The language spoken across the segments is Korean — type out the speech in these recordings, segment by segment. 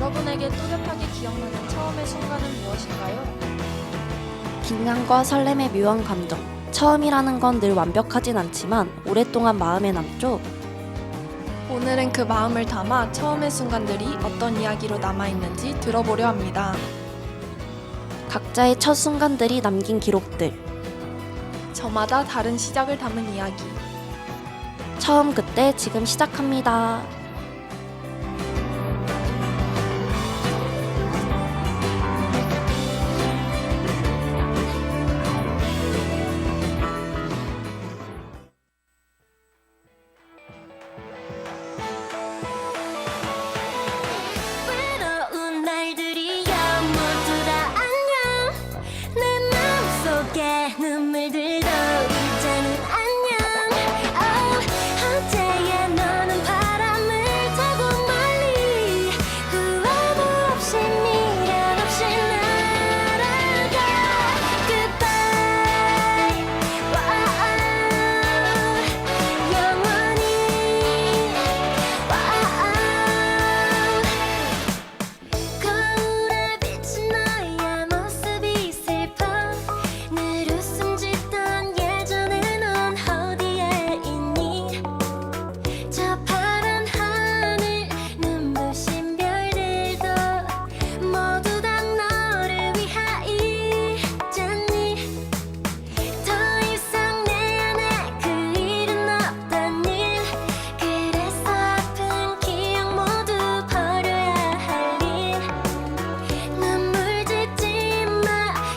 여러분에게 또렷하게 기억나는 처음의 순간은 무엇인가요? 긴장과 설렘의 묘한 감정. 처음이라는 건 늘 완벽하진 않지만 오랫동안 마음에 남죠. 오늘은 그 마음을 담아 처음의 순간들이 어떤 이야기로 남아있는지 들어보려 합니다. 각자의 첫 순간들이 남긴 기록들. 저마다 다른 시작을 담은 이야기. 처음 그때 지금 시작합니다. 외로운 날들이야 모두 다 안녕 내 마음속에 눈물들도 이제는 안녕 어제의 너는 바람을 타고 멀리 후회도 없이 미련 없이 날아가 Goodbye 영원히 거울에 비친 너의 모습이 슬퍼 늘 웃음 짓던 예전에 넌 어디에 있니 저 파란 하늘 눈부신 별들도 모두 다 너를 위하였잖니 더 이상 내 안에 그 일은 없던 일 그래서 아픈 기억 모두 버려야 할일 눈물 짓지 마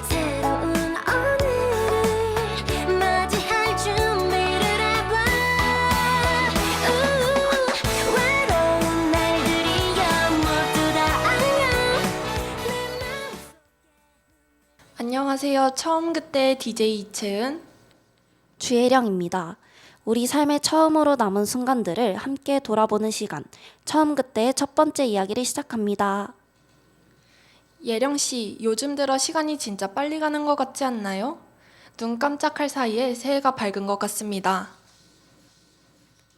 새로운 오늘을 맞이할 준비를 해봐 외로운 날들이야 모두 다 안녕 안녕하세요. 처음 그때 DJ 이채은. 주혜령입니다. 우리 삶의 처음으로 남은 순간들을 함께 돌아보는 시간. 처음 그때의 첫 번째 이야기를 시작합니다. 예령씨, 요즘 들어 시간이 진짜 빨리 가는 것 같지 않나요? 눈 깜짝할 사이에 새해가 밝은 것 같습니다.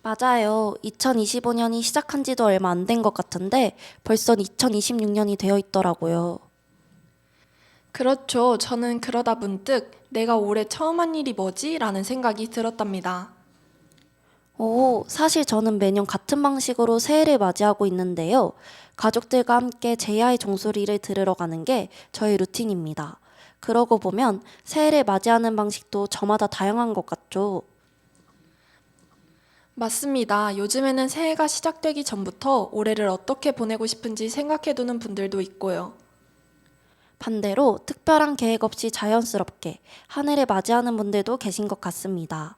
맞아요. 2025년이 시작한 지도 얼마 안 된 것 같은데 벌써 2026년이 되어 있더라고요. 그렇죠. 저는 그러다 문득 내가 올해 처음 한 일이 뭐지? 라는 생각이 들었답니다. 오, 사실 저는 매년 같은 방식으로 새해를 맞이하고 있는데요. 가족들과 함께 제야의 종소리를 들으러 가는 게 저희 루틴입니다. 그러고 보면 새해를 맞이하는 방식도 저마다 다양한 것 같죠. 맞습니다. 요즘에는 새해가 시작되기 전부터 올해를 어떻게 보내고 싶은지 생각해두는 분들도 있고요. 반대로 특별한 계획 없이 자연스럽게 한 해를 맞이하는 분들도 계신 것 같습니다.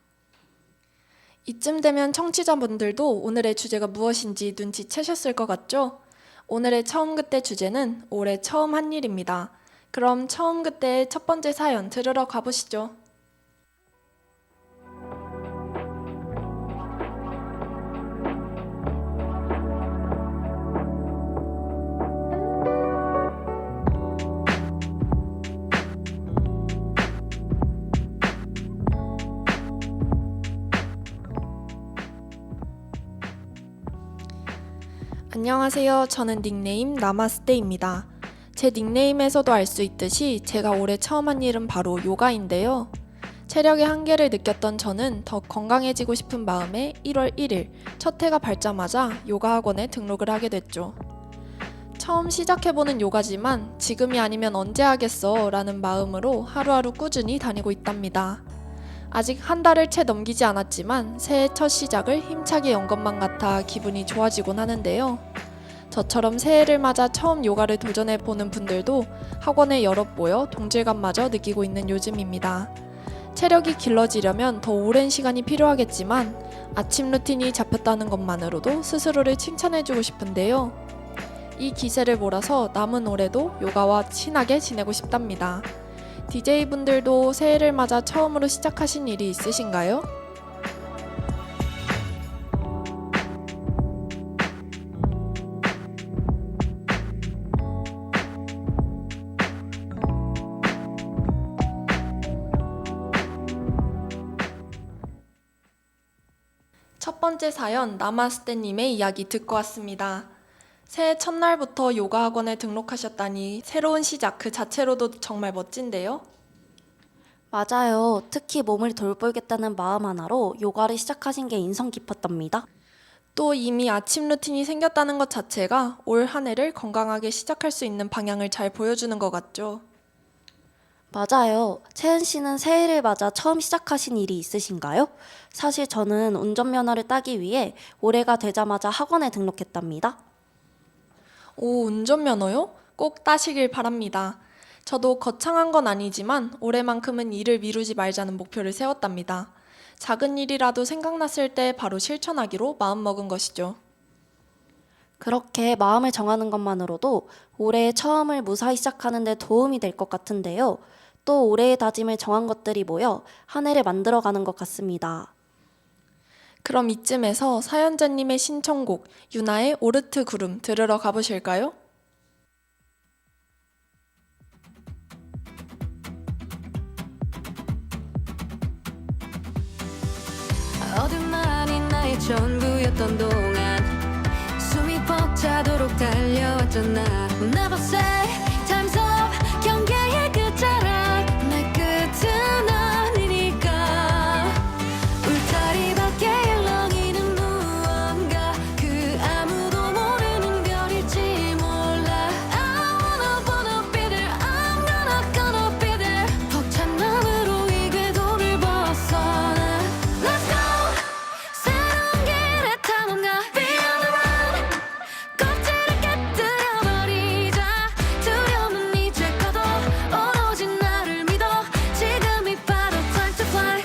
이쯤 되면 청취자분들도 오늘의 주제가 무엇인지 눈치채셨을 것 같죠? 오늘의 처음 그때 주제는 올해 처음 한 일입니다. 그럼 처음 그때의 첫 번째 사연 들으러 가보시죠. 안녕하세요. 저는 닉네임 나마스테입니다. 제 닉네임에서도 알 수 있듯이 제가 올해 처음 한 일은 바로 요가인데요. 체력의 한계를 느꼈던 저는 더 건강해지고 싶은 마음에 1월 1일 첫 해가 밝자마자 요가 학원에 등록을 하게 됐죠. 처음 시작해보는 요가지만 지금이 아니면 언제 하겠어 라는 마음으로 하루하루 꾸준히 다니고 있답니다. 아직 한 달을 채 넘기지 않았지만 새해 첫 시작을 힘차게 연 것만 같아 기분이 좋아지곤 하는데요. 저처럼 새해를 맞아 처음 요가를 도전해보는 분들도 학원에 여럿 모여 동질감마저 느끼고 있는 요즘입니다. 체력이 길러지려면 더 오랜 시간이 필요하겠지만 아침 루틴이 잡혔다는 것만으로도 스스로를 칭찬해주고 싶은데요. 이 기세를 몰아서 남은 올해도 요가와 친하게 지내고 싶답니다. DJ분들도 새해를 맞아 처음으로 시작하신 일이 있으신가요? 첫 번째 사연 나마스테님의 이야기 듣고 왔습니다. 새해 첫날부터 요가 학원에 등록하셨다니 새로운 시작 그 자체로도 정말 멋진데요? 맞아요. 특히 몸을 돌보겠다는 마음 하나로 요가를 시작하신 게 인상 깊었답니다. 또 이미 아침 루틴이 생겼다는 것 자체가 올 한 해를 건강하게 시작할 수 있는 방향을 잘 보여주는 것 같죠. 맞아요. 채은 씨는 새해를 맞아 처음 시작하신 일이 있으신가요? 사실 저는 운전면허를 따기 위해 올해가 되자마자 학원에 등록했답니다. 오, 운전면허요? 꼭 따시길 바랍니다. 저도 거창한 건 아니지만 올해만큼은 일을 미루지 말자는 목표를 세웠답니다. 작은 일이라도 생각났을 때 바로 실천하기로 마음먹은 것이죠. 그렇게 마음을 정하는 것만으로도 올해의 처음을 무사히 시작하는 데 도움이 될 것 같은데요. 또 올해의 다짐을 정한 것들이 모여 한 해를 만들어가는 것 같습니다. 그럼 이쯤에서 사연자님의 신청곡 유나의 오르트 구름 들으러 가보실까요? 어둠만이 나의 전부였던 동안 숨이 벅차도록 달려왔잖아. Never say time's up. 경계의 끝자락 내 끝은 아니니까. 울타리 밖에 일렁이는 무언가 그 아무도 모르는 별일지 몰라. I wanna be there. I'm gonna be there. 벅찬 마음으로 이 궤도를 벗어나. Let's go. 새로운 길에 탐험가 Beyond the road. 껍질을 깨뜨려버리자. 두려움은 이제 꺼도 오로지 나를 믿어. 지금이 바로 time to fly.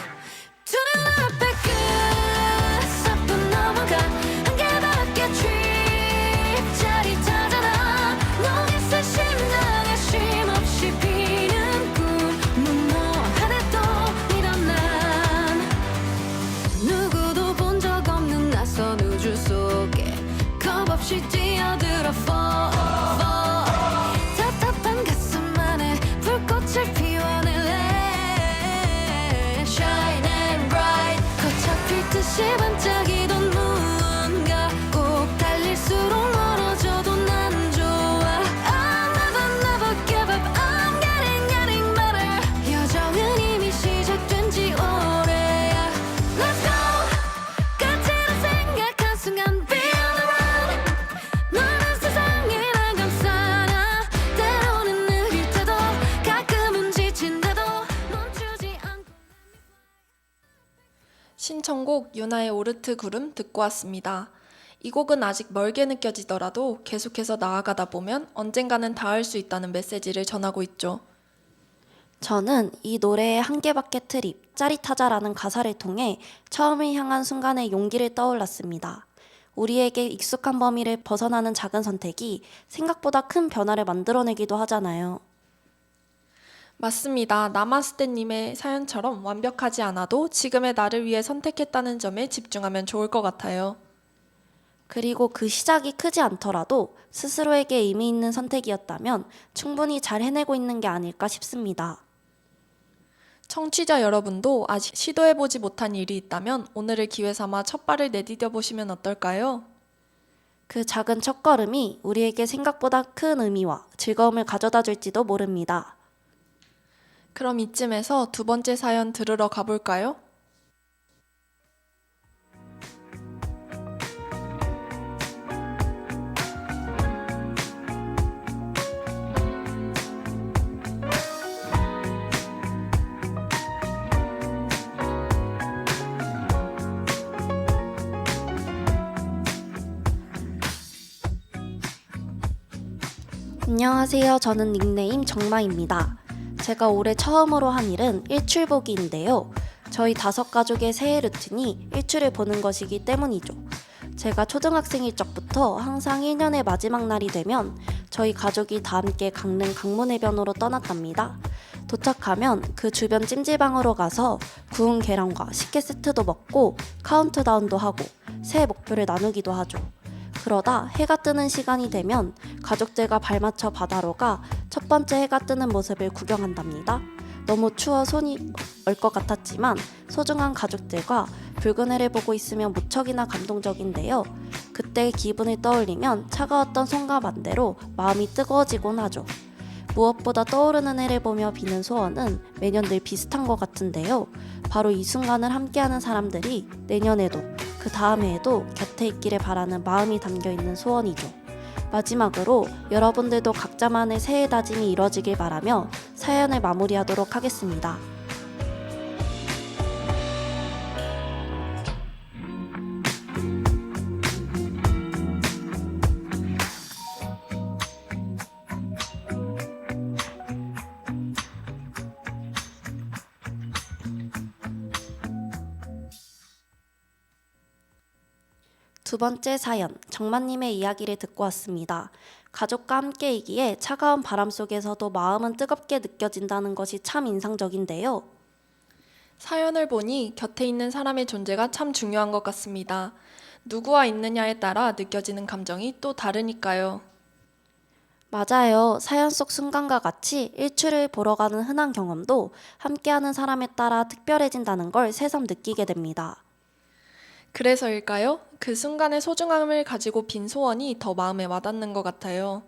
두 눈 앞에 끝서뿐 넘어가. 한계밖에 trip 짜릿하잖아. 너의 심장에 쉼없이 피는 꿈은 뭐하나도 일어난. 누구도 본 적 없는 낯선 우주 속에 겁없이 뛰어들어 fall, fall. 답답한 가슴 안에 불꽃을 피워낼래. Shine and bright. 거쳐 필듯이 반짝이던 무언가. 꼭 달릴수록 멀어져도 난 좋아. I'll never never give up. I'm getting better. 여정은 이미 시작된 지 오래야. Let's go. 끝이라 생각한 순간 Beyond the road. 너는 세상이란 감싸나. 때로는 느릴 때도 가끔은 지친데도 멈추지 않고. 신청곡 유나의 오르트 구름 듣고 왔습니다. 이 곡은 아직 멀게 느껴지더라도 계속해서 나아가다 보면 언젠가는 닿을 수 있다는 메시지를 전하고 있죠. 저는 이 노래의 한계밖에 트립, 짜릿하자라는 가사를 통해 처음을 향한 순간의 용기를 떠올랐습니다. 우리에게 익숙한 범위를 벗어나는 작은 선택이 생각보다 큰 변화를 만들어내기도 하잖아요. 맞습니다. 나마스테님의 사연처럼 완벽하지 않아도 지금의 나를 위해 선택했다는 점에 집중하면 좋을 것 같아요. 그리고 그 시작이 크지 않더라도 스스로에게 의미 있는 선택이었다면 충분히 잘 해내고 있는 게 아닐까 싶습니다. 청취자 여러분도 아직 시도해보지 못한 일이 있다면 오늘을 기회 삼아 첫 발을 내디뎌 보시면 어떨까요? 그 작은 첫걸음이 우리에게 생각보다 큰 의미와 즐거움을 가져다 줄지도 모릅니다. 그럼 이쯤에서 두 번째 사연 들으러 가볼까요? 안녕하세요. 저는 닉네임 정마입니다. 제가 올해 처음으로 한 일은 일출보기인데요. 저희 5가족의 새해 루틴이 일출을 보는 것이기 때문이죠. 제가 초등학생일 적부터 항상 1년의 마지막 날이 되면 저희 가족이 다 함께 강릉 강문해변으로 떠났답니다. 도착하면 그 주변 찜질방으로 가서 구운 계란과 식혜 세트도 먹고 카운트다운도 하고 새해 목표를 나누기도 하죠. 그러다 해가 뜨는 시간이 되면 가족들과 발맞춰 바다로 가 첫 번째 해가 뜨는 모습을 구경한답니다. 너무 추워 손이 얼 것 같았지만 소중한 가족들과 붉은 해를 보고 있으면 무척이나 감동적인데요. 그때의 기분을 떠올리면 차가웠던 손과 반대로 마음이 뜨거워지곤 하죠. 무엇보다 떠오르는 해를 보며 비는 소원은 매년 늘 비슷한 것 같은데요. 바로 이 순간을 함께하는 사람들이 내년에도 그 다음 해에도 곁에 있기를 바라는 마음이 담겨있는 소원이죠. 마지막으로 여러분들도 각자만의 새해 다짐이 이뤄지길 바라며 사연을 마무리하도록 하겠습니다. 두 번째 사연, 정만님의 이야기를 듣고 왔습니다. 가족과 함께이기에 차가운 바람 속에서도 마음은 뜨겁게 느껴진다는 것이 참 인상적인데요. 사연을 보니 곁에 있는 사람의 존재가 참 중요한 것 같습니다. 누구와 있느냐에 따라 느껴지는 감정이 또 다르니까요. 맞아요. 사연 속 순간과 같이 일출을 보러 가는 흔한 경험도 함께하는 사람에 따라 특별해진다는 걸 새삼 느끼게 됩니다. 그래서일까요? 그 순간의 소중함을 가지고 빈 소원이 더 마음에 와닿는 것 같아요.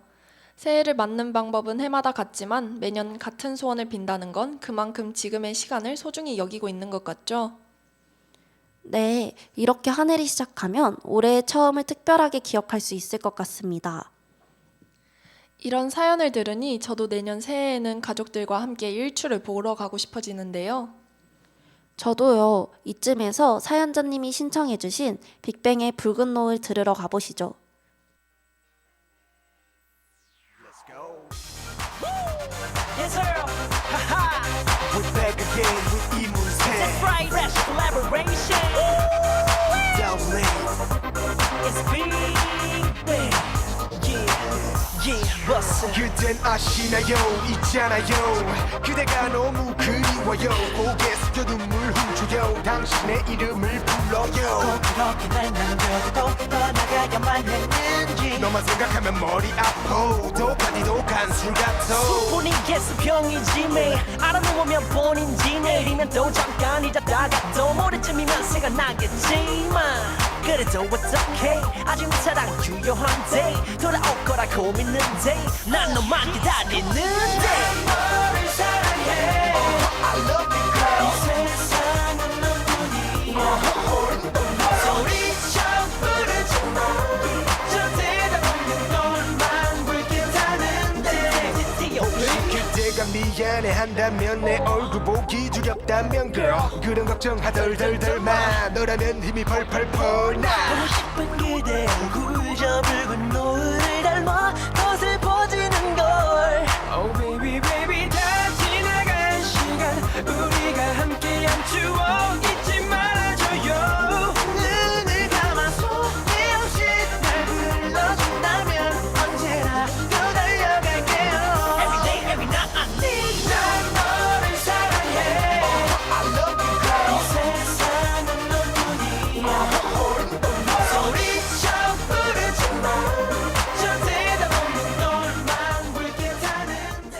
새해를 맞는 방법은 해마다 같지만 매년 같은 소원을 빈다는 건 그만큼 지금의 시간을 소중히 여기고 있는 것 같죠? 네, 이렇게 한 해를 시작하면 올해의 처음을 특별하게 기억할 수 있을 것 같습니다. 이런 사연을 들으니 저도 내년 새해에는 가족들과 함께 일출을 보러 가고 싶어지는데요. 저도요. 이쯤에서 사연자님이 신청해주신 빅뱅의 붉은 노을 들으러 가보시죠. Yes, sir. Haha. We're back again with 이문세. That's right. Fresh collaboration. It's big bang. Yeah, yeah. Bust it. 그댄 아시나요 있잖아요 그대가 너무 그리워요 고개 숙여 눈물 훔쳐요 당신의 이름을 불러요 꼭 그렇게 날 남겨두고 떠나가야만 했는지 너만 생각하면 머리 아파 독하디도 간술 같아 수분이 개수병이지 매일 알아놓으면 본인지 내일이면 또 잠깐 잊었다가 또 모레쯤이면 생각나겠지만 그래도 어떡해 아직 내 사랑 유효한데 돌아올 거라고 믿는데 난 너만 기다리는데 너를 사랑해 I love you girl 이 세상은 너뿐이야 소리쳐 부르지 마 저 대답 없는 너만 불쾌하는데 그대가 미안해한다면 내 얼굴 보기 두렵다면 girl 그런 걱정 하덜덜덜마 너라면 힘이 펄펄펄 나 보고 싶은 그대 얼굴 저 붉은 노을을 닮아 더 슬퍼지는 걸 Oh baby baby 다 지나간 시간 우리가 함께한 추억 잊지 말아줘요 눈을 감아서 예없이 날 불러준다면 언제나 또 달려갈게요 Every day every night I need 난 너를 사랑해 I love you girl 이 세상은 너뿐이야 소리쳐 부르지 마저 대답 없는 너만 불쾌하는데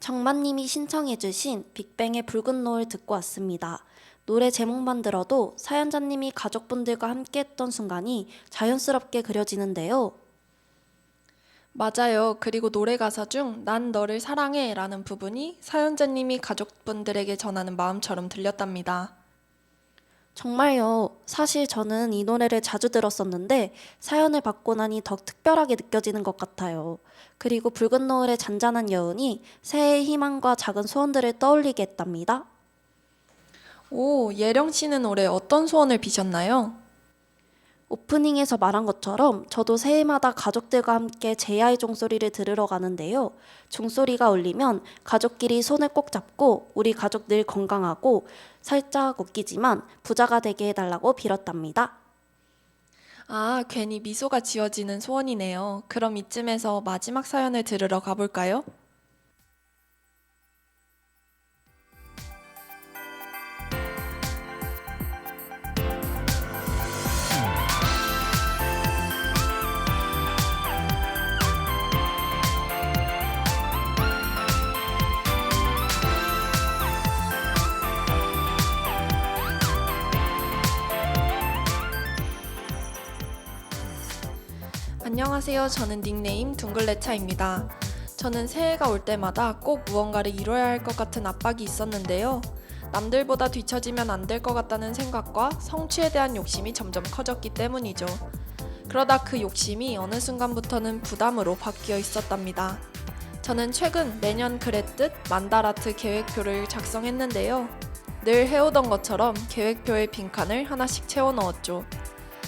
정만님이 신청해주신 빅뱅의 붉은 노을 듣고 왔습니다. 노래 제목만 들어도 사연자님이 가족분들과 함께했던 순간이 자연스럽게 그려지는데요. 맞아요. 그리고 노래 가사 중 난 너를 사랑해 라는 부분이 사연자님이 가족분들에게 전하는 마음처럼 들렸답니다. 정말요. 사실 저는 이 노래를 자주 들었었는데 사연을 받고 나니 더 특별하게 느껴지는 것 같아요. 그리고 붉은 노을의 잔잔한 여운이 새해의 희망과 작은 소원들을 떠올리게 했답니다. 오, 예령 씨는 올해 어떤 소원을 비셨나요? 오프닝에서 말한 것처럼 저도 새해마다 가족들과 함께 제야의 종소리를 들으러 가는데요. 종소리가 울리면 가족끼리 손을 꼭 잡고 우리 가족 늘 건강하고 살짝 웃기지만 부자가 되게 해달라고 빌었답니다. 아, 괜히 미소가 지어지는 소원이네요. 그럼 이쯤에서 마지막 사연을 들으러 가볼까요? 안녕하세요. 저는 닉네임 둥글레차입니다. 저는 새해가 올 때마다 꼭 무언가를 이뤄야 할 것 같은 압박이 있었는데요. 남들보다 뒤처지면 안 될 것 같다는 생각과 성취에 대한 욕심이 점점 커졌기 때문이죠. 그러다 그 욕심이 어느 순간부터는 부담으로 바뀌어 있었답니다. 저는 최근 매년 그랬듯 만다라트 계획표를 작성했는데요. 늘 해오던 것처럼 계획표에 빈칸을 하나씩 채워 넣었죠.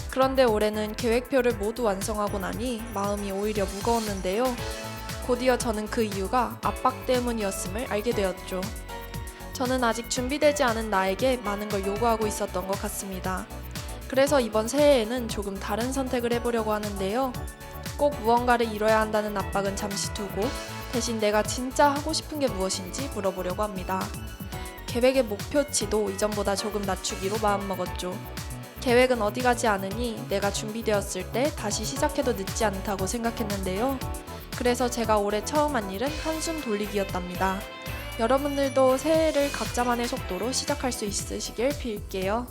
그런데 올해는 계획표를 모두 완성하고 나니 마음이 오히려 무거웠는데요. 곧이어 저는 그 이유가 압박 때문이었음을 알게 되었죠. 저는 아직 준비되지 않은 나에게 많은 걸 요구하고 있었던 것 같습니다. 그래서 이번 새해에는 조금 다른 선택을 해보려고 하는데요. 꼭 무언가를 이뤄야 한다는 압박은 잠시 두고 대신 내가 진짜 하고 싶은 게 무엇인지 물어보려고 합니다. 계획의 목표치도 이전보다 조금 낮추기로 마음먹었죠. 계획은 어디 가지 않으니 내가 준비되었을 때 다시 시작해도 늦지 않다고 생각했는데요. 그래서 제가 올해 처음 한 일은 한숨 돌리기였답니다. 여러분들도 새해를 각자만의 속도로 시작할 수 있으시길 빌게요.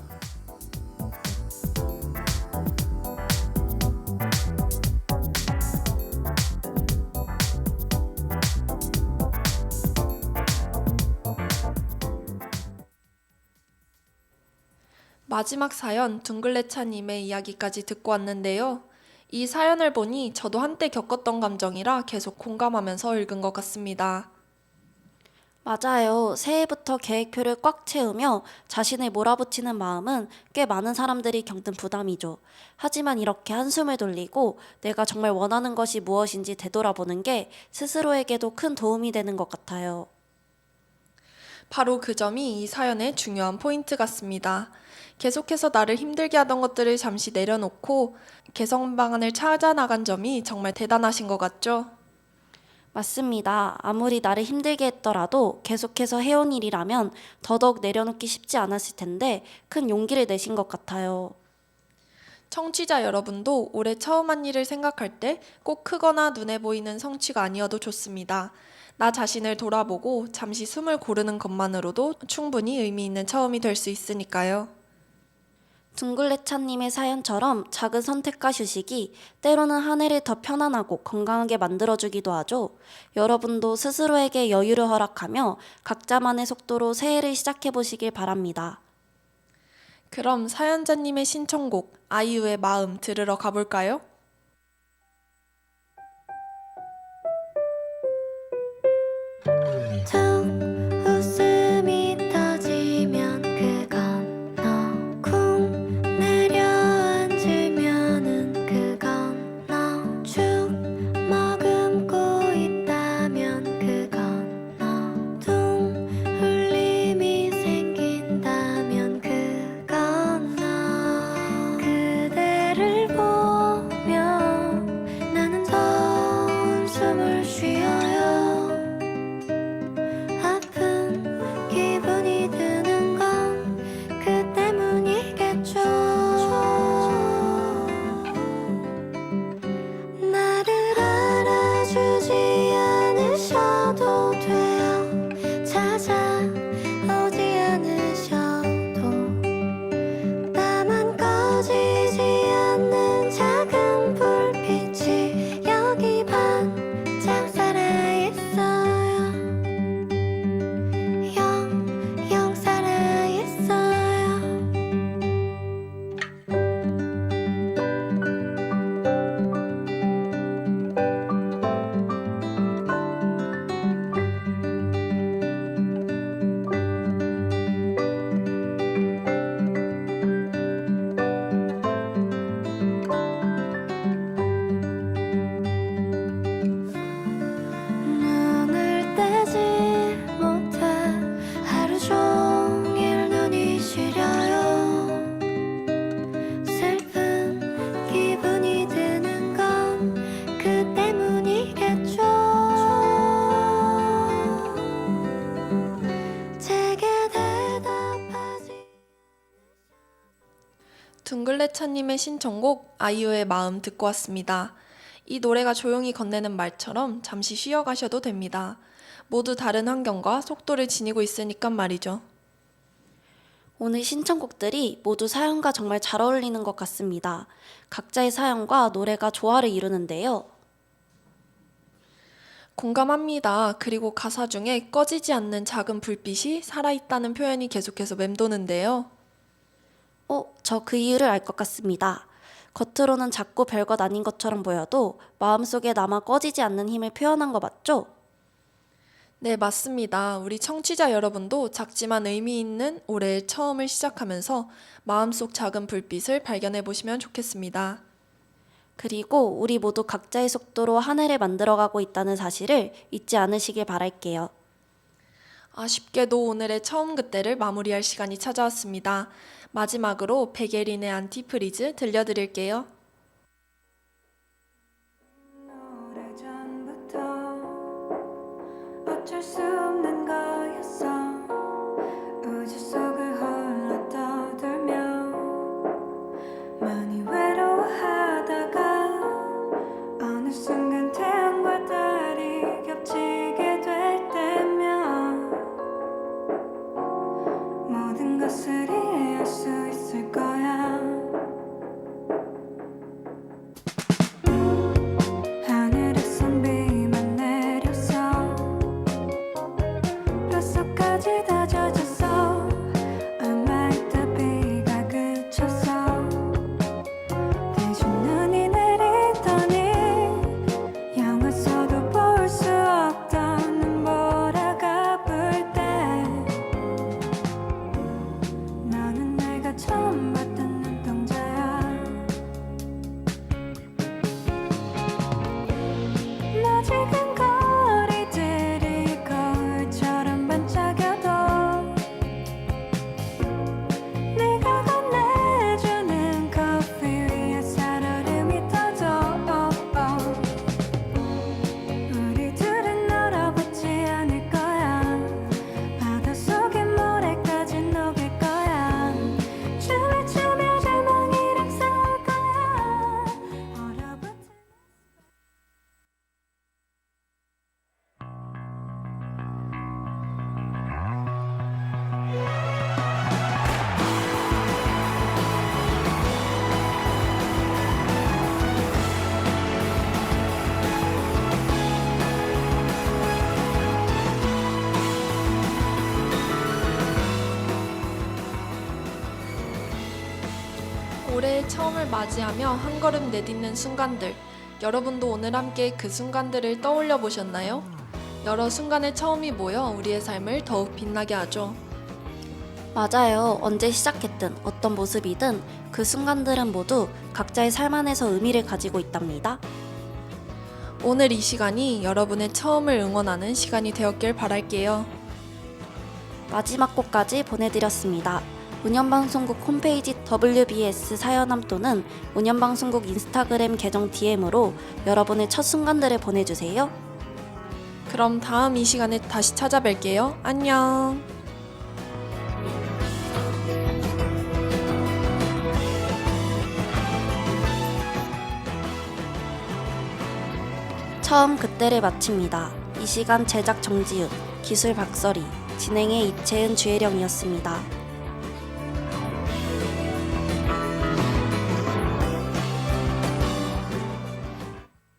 마지막 사연 둥글레차님의 이야기까지 듣고 왔는데요. 이 사연을 보니 저도 한때 겪었던 감정이라 계속 공감하면서 읽은 것 같습니다. 맞아요. 새해부터 계획표를 꽉 채우며 자신을 몰아붙이는 마음은 꽤 많은 사람들이 겪는 부담이죠. 하지만 이렇게 한숨을 돌리고 내가 정말 원하는 것이 무엇인지 되돌아보는 게 스스로에게도 큰 도움이 되는 것 같아요. 바로 그 점이 이 사연의 중요한 포인트 같습니다. 계속해서 나를 힘들게 하던 것들을 잠시 내려놓고 개선 방안을 찾아 나간 점이 정말 대단하신 것 같죠? 맞습니다. 아무리 나를 힘들게 했더라도 계속해서 해온 일이라면 더더욱 내려놓기 쉽지 않았을 텐데 큰 용기를 내신 것 같아요. 청취자 여러분도 올해 처음 한 일을 생각할 때 꼭 크거나 눈에 보이는 성취가 아니어도 좋습니다. 나 자신을 돌아보고 잠시 숨을 고르는 것만으로도 충분히 의미 있는 처음이 될 수 있으니까요. 둥글레차님의 사연처럼 작은 선택과 휴식이 때로는 한 해를 더 편안하고 건강하게 만들어주기도 하죠. 여러분도 스스로에게 여유를 허락하며 각자만의 속도로 새해를 시작해보시길 바랍니다. 그럼 사연자님의 신청곡 아이유의 마음 들으러 가볼까요? 툭 웃음이 터지면 그건 너 쿵 내려앉으면은 그건 너 쭉 머금고 있다면 그건 너 둥 울림이 생긴다면 그건 너 그대를 보며 나는 더운 숨을 쉬어요. 아픈 기분이 드는 건 그 때문이겠죠. 나를 알아주지 않으셔도 돼요. 찾아오지 않으셔도 나만 꺼지지 않는 작은 불빛이 여기 반짝 살아있어요. 영영 살아있어요. 눈을 떼지 못해 하루 종일 눈이 시려요. 슬픈 기분이 드는 건 그 때문이겠죠. 제게 대답하지. 둥글레차님의 신청곡 아이유의 마음 듣고 왔습니다. 이 노래가 조용히 건네는 말처럼 잠시 쉬어가셔도 됩니다. 모두 다른 환경과 속도를 지니고 있으니까 말이죠. 오늘 신청곡들이 모두 사연과 정말 잘 어울리는 것 같습니다. 각자의 사연과 노래가 조화를 이루는데요. 공감합니다. 그리고 가사 중에 꺼지지 않는 작은 불빛이 살아있다는 표현이 계속해서 맴도는데요. 저 그 이유를 알 것 같습니다. 겉으로는 작고 별것 아닌 것처럼 보여도 마음속에 남아 꺼지지 않는 힘을 표현한 거 맞죠? 네, 맞습니다. 우리 청취자 여러분도 작지만 의미 있는 올해의 처음을 시작하면서 마음속 작은 불빛을 발견해 보시면 좋겠습니다. 그리고 우리 모두 각자의 속도로 한 해를 만들어가고 있다는 사실을 잊지 않으시길 바랄게요. 아쉽게도 오늘의 처음 그때를 마무리할 시간이 찾아왔습니다. 마지막으로 백예린의 안티프리즈 들려드릴게요. 오래전부터 어쩔 수 없는 거였어. 우주 속을 홀로 떠돌며 많이 외로워하다가 어느 순간 태양과 달이 겹치게 될 때면 모든 것을 이해할 수 있을 거야. 하늘에선 비만 내렸어. 뼛속까지 다 젖었어. 아마 이따 비가 그쳤어. 대신 눈이 내리더니 영화 속도 볼 수 없던 눈보라가 불 때 너는 내가 처음 봤던 눈동자야. 낯익은 거리들이 거울처럼 반짝여도 네가 건네주는 커피 위에 살얼음이 터져. 우리 둘은 얼어붙지 않을 거야. 바닷속의 모래까지 녹일 거야. 춤을 추며 절망이랑 싸울 거야. 얼어붙은 올해의 처음을 맞이하며 한 걸음 내딛는 순간들. 여러분도 오늘 함께 그 순간들을 떠올려 보셨나요? 여러 순간의 처음이 모여 우리의 삶을 더욱 빛나게 하죠. 맞아요. 언제 시작했든 어떤 모습이든 그 순간들은 모두 각자의 삶 안에서 의미를 가지고 있답니다. 오늘 이 시간이 여러분의 처음을 응원하는 시간이 되었길 바랄게요. 마지막 곡까지 보내드렸습니다. 운영방송국 홈페이지 WBS 사연함 또는 운영방송국 인스타그램 계정 DM으로 여러분의 첫 순간들을 보내주세요. 그럼 다음 이 시간에 다시 찾아뵐게요. 안녕. 처음 그때를 마칩니다. 이 시간 제작 정지윤, 기술 박설이, 진행의 이채은 주혜령이었습니다.